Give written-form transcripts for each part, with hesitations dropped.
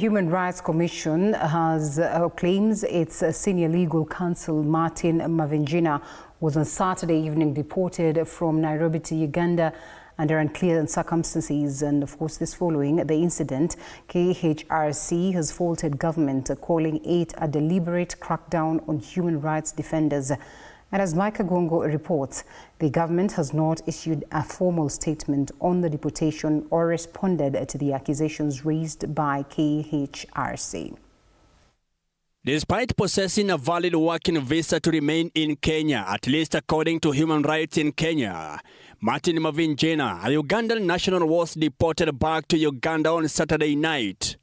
Human Rights Commission has claims its senior legal counsel Martin Mavenjina was on Saturday evening deported from Nairobi to Uganda under unclear circumstances, and of course this following the incident. KHRC has faulted government, calling it a deliberate crackdown on human rights defenders. And as Mike Gongo reports, the government has not issued a formal statement on the deportation or responded to the accusations raised by KHRC. Despite possessing a valid working visa to remain in Kenya, at least according to Human Rights in Kenya, Martin Mavenjina, a Ugandan national, was deported back to Uganda on Saturday night.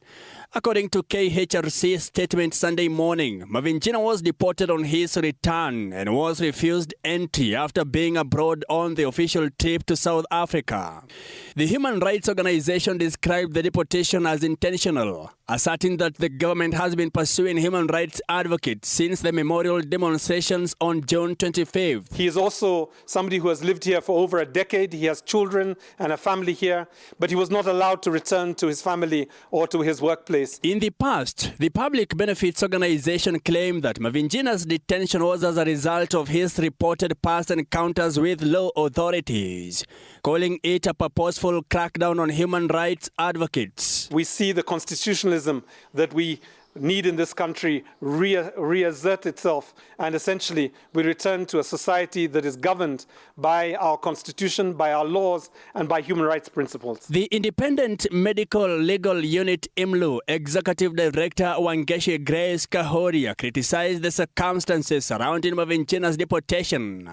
According to KHRC statement Sunday morning, Mavenjina was deported on his return and was refused entry after being abroad on the official trip to South Africa. The human rights organization described the deportation as intentional, asserting that the government has been pursuing human rights advocates since the memorial demonstrations on June 25th. He is also somebody who has lived here for over a decade. He has children and a family here, but he was not allowed to return to his family or to his workplace. In the past, the Public Benefits Organization claimed that Mavenjina's detention was as a result of his reported past encounters with law authorities, calling it a purposeful crackdown on human rights advocates. We see the constitutionalism that we need in this country reassert itself, and essentially we return to a society that is governed by our constitution, by our laws, and by human rights principles. The Independent Medical Legal Unit IMLU Executive Director Wangeshi Grace Kahoria criticized the circumstances surrounding Mavenjina's deportation,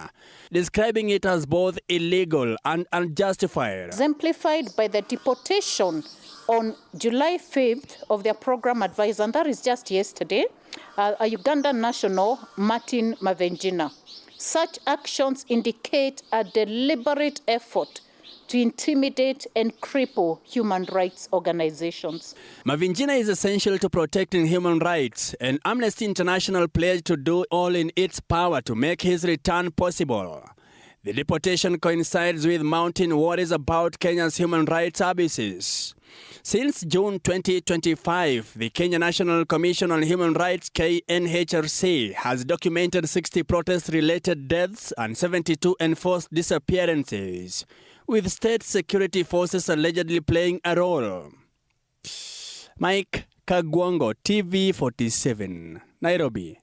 describing it as both illegal and unjustified. Exemplified by the deportation on July 5th of their program advisor, and that is just yesterday, a Ugandan national, Martin Mavenjina. Such actions indicate a deliberate effort to intimidate and cripple human rights organizations. Mavenjina is essential to protecting human rights, and Amnesty International pledged to do all in its power to make his return possible. The deportation coincides with mounting worries about Kenya's human rights abuses. Since June 2025, the Kenya National Commission on Human Rights, KHRC, has documented 60 protest-related deaths and 72 enforced disappearances, with state security forces allegedly playing a role. Mike Kagwango, TV 47, Nairobi.